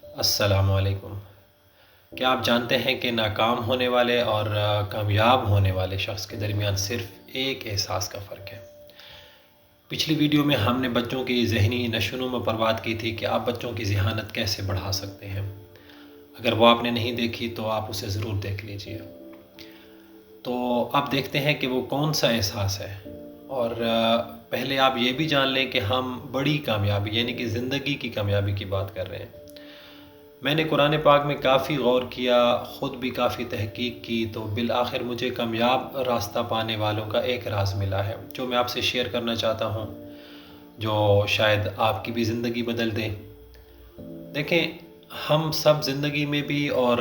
السلام علیکم۔ کیا آپ جانتے ہیں کہ ناکام ہونے والے اور کامیاب ہونے والے شخص کے درمیان صرف ایک احساس کا فرق ہے؟ پچھلی ویڈیو میں ہم نے بچوں کی ذہنی نشو و پر بات کی تھی کہ آپ بچوں کی ذہانت کیسے بڑھا سکتے ہیں۔ اگر وہ آپ نے نہیں دیکھی تو آپ اسے ضرور دیکھ لیجئے۔ تو آپ دیکھتے ہیں کہ وہ کون سا احساس ہے، اور پہلے آپ یہ بھی جان لیں کہ ہم بڑی کامیابی یعنی کہ زندگی کی کامیابی کی بات کر رہے ہیں۔ میں نے قرآن پاک میں کافی غور کیا، خود بھی کافی تحقیق کی، تو بالآخر مجھے کامیاب راستہ پانے والوں کا ایک راز ملا ہے جو میں آپ سے شیئر کرنا چاہتا ہوں، جو شاید آپ کی بھی زندگی بدل دے۔ دیکھیں، ہم سب زندگی میں بھی اور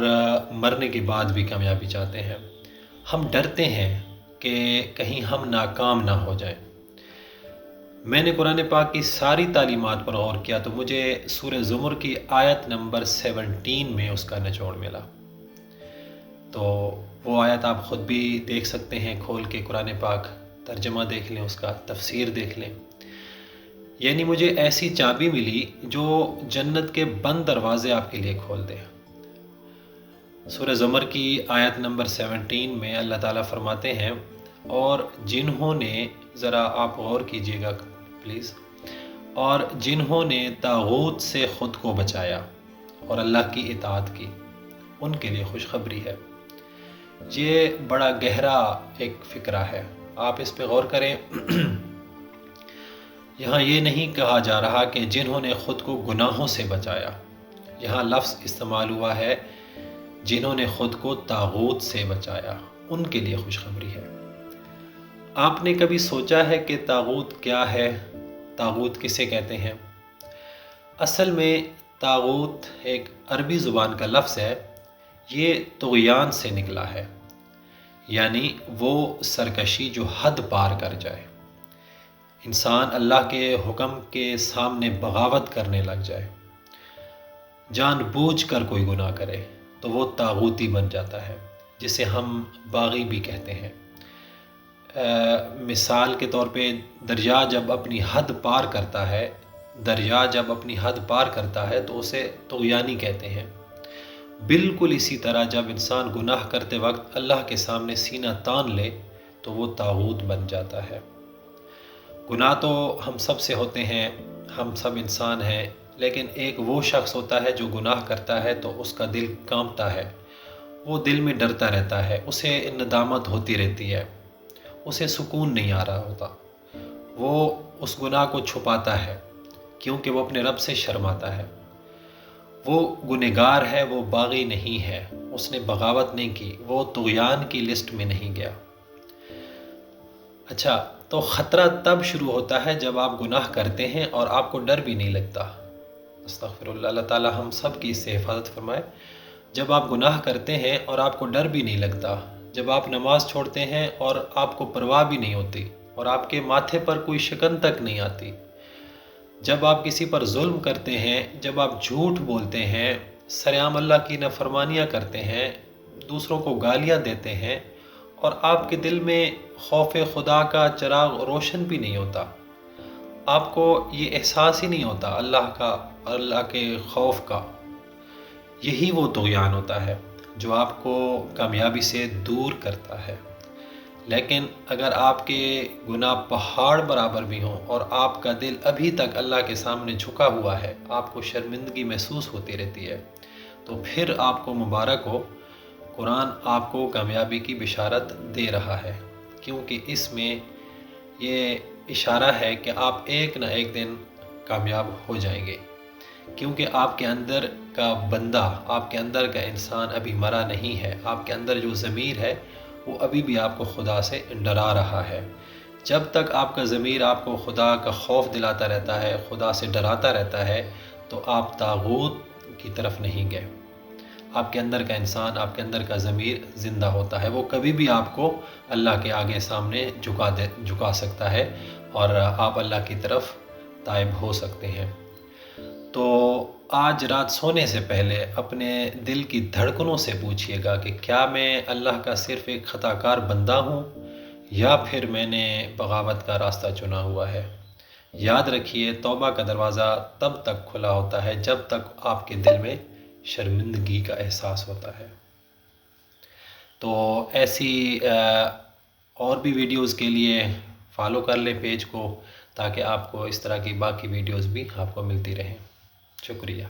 مرنے کے بعد بھی کامیابی چاہتے ہیں۔ ہم ڈرتے ہیں کہ کہیں ہم ناکام نہ ہو جائیں۔ میں نے قرآن پاک کی ساری تعلیمات پر غور کیا تو مجھے سورہ زمر کی آیت نمبر 17 میں اس کا نچوڑ ملا۔ تو وہ آیت آپ خود بھی دیکھ سکتے ہیں، کھول کے قرآن پاک ترجمہ دیکھ لیں، اس کا تفسیر دیکھ لیں۔ یعنی مجھے ایسی چابی ملی جو جنت کے بند دروازے آپ کے لیے کھول دے۔ سورہ زمر کی آیت نمبر 17 میں اللہ تعالیٰ فرماتے ہیں، اور جنہوں نے، ذرا آپ غور کیجئے گا پلیز، اور جنہوں نے طاغوت سے خود کو بچایا اور اللہ کی اطاعت کی، ان کے لیے خوشخبری ہے۔ یہ بڑا گہرا ایک فکرہ ہے، آپ اس پہ غور کریں۔ یہاں یہ نہیں کہا جا رہا کہ جنہوں نے خود کو گناہوں سے بچایا، یہاں لفظ استعمال ہوا ہے جنہوں نے خود کو طاغوت سے بچایا، ان کے لیے خوشخبری ہے۔ آپ نے کبھی سوچا ہے کہ طاغوت کیا ہے؟ طاغوت کسے کہتے ہیں؟ اصل میں طاغوت ایک عربی زبان کا لفظ ہے، یہ طغیان سے نکلا ہے، یعنی وہ سرکشی جو حد پار کر جائے، انسان اللہ کے حکم کے سامنے بغاوت کرنے لگ جائے، جان بوجھ کر کوئی گناہ کرے تو وہ طاغوتی بن جاتا ہے، جسے ہم باغی بھی کہتے ہیں۔ مثال کے طور پہ دریا جب اپنی حد پار کرتا ہے، تو اسے طغیانی کہتے ہیں۔ بالکل اسی طرح جب انسان گناہ کرتے وقت اللہ کے سامنے سینہ تان لے تو وہ طاغوت بن جاتا ہے۔ گناہ تو ہم سب سے ہوتے ہیں، ہم سب انسان ہیں، لیکن ایک وہ شخص ہوتا ہے جو گناہ کرتا ہے تو اس کا دل کانپتا ہے، وہ دل میں ڈرتا رہتا ہے، اسے ندامت ہوتی رہتی ہے، اسے سکون نہیں آ رہا ہوتا، وہ اس گناہ کو چھپاتا ہے کیونکہ وہ اپنے رب سے شرماتا ہے۔ وہ گنہگار ہے، وہ باغی نہیں ہے، اس نے بغاوت نہیں کی، وہ طغیان کی لسٹ میں نہیں گیا۔ اچھا، تو خطرہ تب شروع ہوتا ہے جب آپ گناہ کرتے ہیں اور آپ کو ڈر بھی نہیں لگتا۔ استغفر اللہ، اللہ تعالیٰ ہم سب کی اس سے حفاظت فرمائے۔ جب آپ گناہ کرتے ہیں اور آپ کو ڈر بھی نہیں لگتا، جب آپ نماز چھوڑتے ہیں اور آپ کو پرواہ بھی نہیں ہوتی اور آپ کے ماتھے پر کوئی شکن تک نہیں آتی، جب آپ کسی پر ظلم کرتے ہیں، جب آپ جھوٹ بولتے ہیں، سرعام اللہ کی نافرمانیاں کرتے ہیں، دوسروں کو گالیاں دیتے ہیں، اور آپ کے دل میں خوف خدا کا چراغ روشن بھی نہیں ہوتا، آپ کو یہ احساس ہی نہیں ہوتا اللہ کے خوف کا، یہی وہ طغیان ہوتا ہے جو آپ کو کامیابی سے دور کرتا ہے۔ لیکن اگر آپ کے گناہ پہاڑ برابر بھی ہوں اور آپ کا دل ابھی تک اللہ کے سامنے جھکا ہوا ہے، آپ کو شرمندگی محسوس ہوتی رہتی ہے، تو پھر آپ کو مبارک ہو، قرآن آپ کو کامیابی کی بشارت دے رہا ہے، کیونکہ اس میں یہ اشارہ ہے کہ آپ ایک نہ ایک دن کامیاب ہو جائیں گے، کیونکہ آپ کے اندر کا بندہ، آپ کے اندر کا انسان ابھی مرا نہیں ہے، آپ کے اندر جو ضمیر ہے وہ ابھی بھی آپ کو خدا سے ڈرا رہا ہے۔ جب تک آپ کا ضمیر آپ کو خدا کا خوف دلاتا رہتا ہے، خدا سے ڈراتا رہتا ہے، تو آپ طاغوت کی طرف نہیں گئے۔ آپ کے اندر کا انسان، آپ کے اندر کا ضمیر زندہ ہوتا ہے، وہ کبھی بھی آپ کو اللہ کے آگے سامنے جھکا سکتا ہے اور آپ اللہ کی طرف تائب ہو سکتے ہیں۔ تو آج رات سونے سے پہلے اپنے دل کی دھڑکنوں سے پوچھئے گا کہ کیا میں اللہ کا صرف ایک خطا کار بندہ ہوں، یا پھر میں نے بغاوت کا راستہ چنا ہوا ہے۔ یاد رکھیے، توبہ کا دروازہ تب تک کھلا ہوتا ہے جب تک آپ کے دل میں شرمندگی کا احساس ہوتا ہے۔ تو ایسی اور بھی ویڈیوز کے لیے فالو کر لیں پیج کو، تاکہ آپ کو اس طرح کی باقی ویڈیوز بھی آپ کو ملتی رہیں۔ شکریہ۔